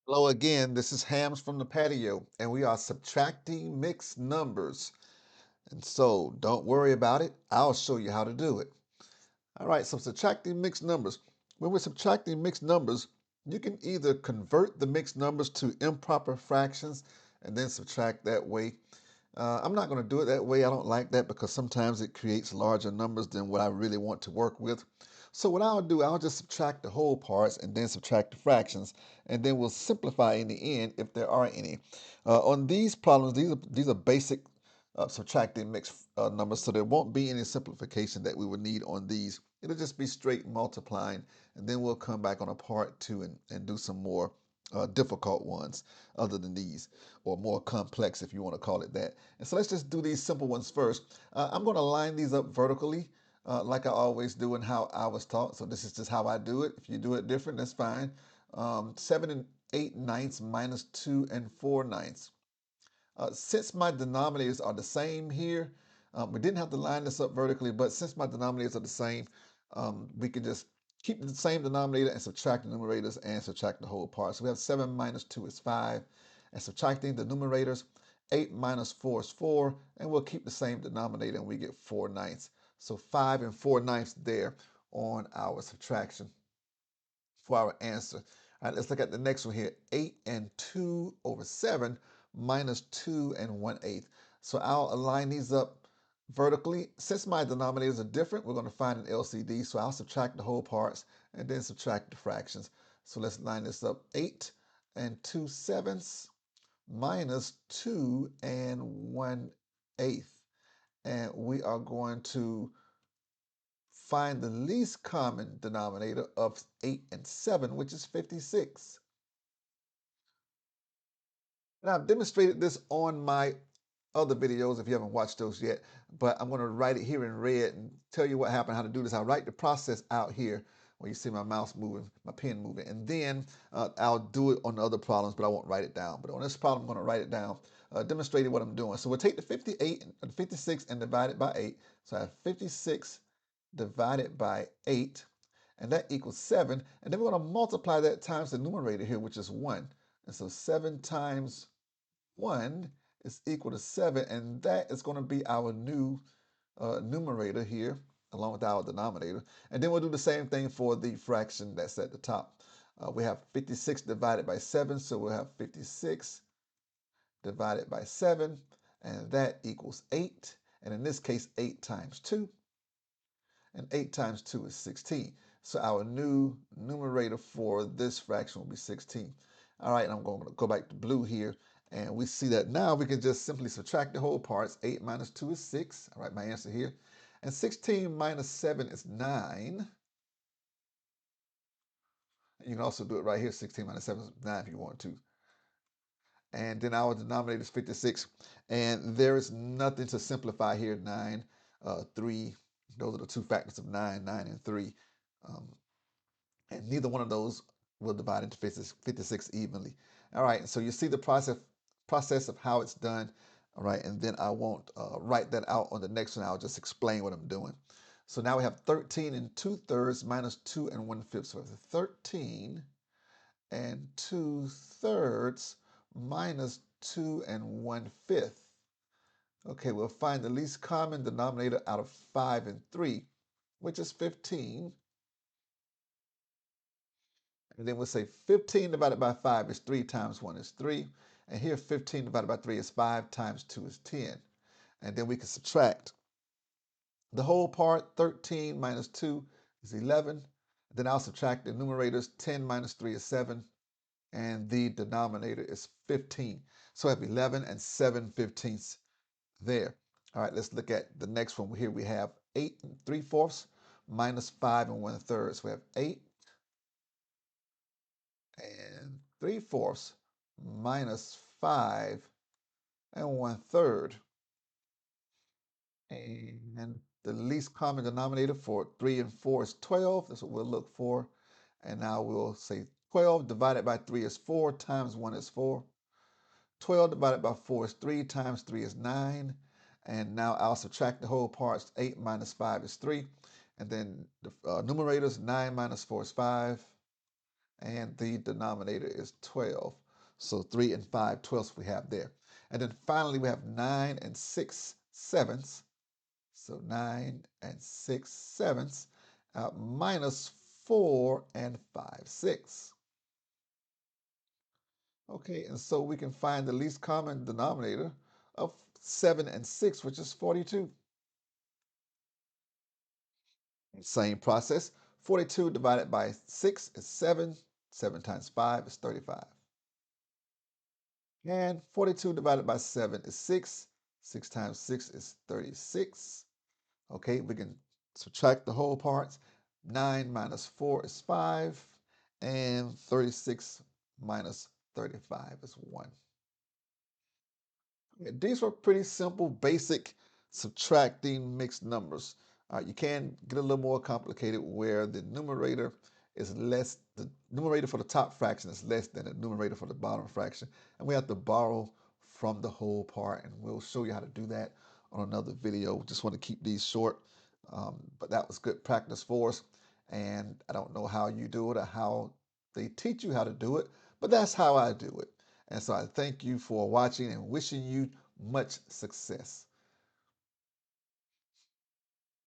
Hello again, this is Hams from the patio, and we are subtracting mixed numbers. And so don't worry about it, I'll show you how to do it. All right, so subtracting mixed numbers. When we're subtracting mixed numbers, you can either convert the mixed numbers to improper fractions and then subtract that way. I'm not going to do it that way. I don't like that because sometimes it creates larger numbers than what I really want to work with. So what I'll do, I'll just subtract the whole parts and then subtract the fractions, and then we'll simplify in the end if there are any. On these problems, these are basic subtracting mixed numbers, so there won't be any simplification that we would need on these. It'll just be straight multiplying, and then we'll come back on a part two and do some more difficult ones other than these, or more complex if you want to call it that. And so let's just do these simple ones first. I'm going to line these up vertically like I always do and how I was taught. So this is just how I do it. If you do it different, that's fine. 7 and 8 ninths minus 2 and 4 ninths. Since my denominators are the same here, we didn't have to line this up vertically, but since my denominators are the same, we can just keep the same denominator and subtract the numerators and subtract the whole part. So we have 7 minus 2 is 5, and subtracting the numerators, 8 minus 4 is 4, and we'll keep the same denominator and we get 4 ninths. So 5 and 4 ninths there on our subtraction for our answer. All right, let's look at the next one here. 8 and 2 over 7 minus 2 and 1/8. So I'll align these up vertically. Since my denominators are different, we're going to find an LCD. So I'll subtract the whole parts and then subtract the fractions. So let's line this up. 8 and 2/7 minus 2 and 1/8. And we are going to find the least common denominator of 8 and 7, which is 56. And I've demonstrated this on my other videos if you haven't watched those yet, but I'm going to write it here in red and tell you what happened, how to do this. I'll write the process out here where you see my mouse moving, my pen moving, and then I'll do it on the other problems, but I won't write it down. But on this problem, I'm going to write it down, demonstrating what I'm doing. So we'll take the 58 and 56 and divide it by 8. So I have 56 divided by 8, and that equals 7. And then we're going to multiply that times the numerator here, which is 1. And so 7 times 1 is equal to 7, and that is going to be our new numerator here, along with our denominator. And then we'll do the same thing for the fraction that's at the top. We have 56 divided by 7, so we'll have 56 divided by 7, and that equals 8. And in this case, 8 times 2, and 8 times 2 is 16. So our new numerator for this fraction will be 16. All right, and I'm going to go back to blue here, and we see that now we can just simply subtract the whole parts. 8 minus 2 is 6. All right, my answer here. And 16 minus 7 is 9. You can also do it right here. 16 minus 7 is 9 if you want to. And then our denominator is 56. And there is nothing to simplify here. 9, 3. Those are the two factors of 9, 9 and 3. Um, and neither one of those will divide into 56 evenly. All right, so you see the process of how it's done. All right, and then I won't write that out on the next one. I'll just explain what I'm doing. So now we have 13 and 2/3 minus 2 and 1/5. So we have 13 and 2/3 minus 2 and 1/5. Okay, we'll find the least common denominator out of 5 and 3, which is 15. And then we'll say 15 divided by 5 is 3 times 1 is 3. And here 15 divided by 3 is 5 times 2 is 10. And then we can subtract the whole part. 13 minus 2 is 11. Then I'll subtract the numerators. 10 minus 3 is 7. And the denominator is 15. So I have 11 and 7/15 there. All right, let's look at the next one. Here we have 8 and 3/4 minus 5 and 1/3. So we have 8 and 3/4 minus 5 and 1/3. And the least common denominator for 3 and 4 is 12. That's what we'll look for. And now we'll say 12 divided by 3 is 4 times 1 is 4. 12 divided by 4 is 3 times 3 is 9. And now I'll subtract the whole parts. 8 minus 5 is 3. And then the numerators, 9 minus 4 is 5. and the denominator is 12. So 3 and 5/12 we have there. And then finally we have 9 and 6/7. So 9 and 6/7 minus 4 and 5/6. Okay, and so we can find the least common denominator of 7 and 6, which is 42. Same process. 42 divided by 6 is 7. 7 times 5 is 35. And 42 divided by 7 is 6. 6 times 6 is 36. Okay, we can subtract the whole parts. 9 minus 4 is 5. And 36 minus 35 is 1. Yeah, these were pretty simple, basic subtracting mixed numbers. You can get a little more complicated where the numerator is less, the numerator for the top fraction is less than the numerator for the bottom fraction. And we have to borrow from the whole part, and we'll show you how to do that on another video. Just want to keep these short, but that was good practice for us. And I don't know how you do it or how they teach you how to do it, but that's how I do it. And so I thank you for watching and wishing you much success.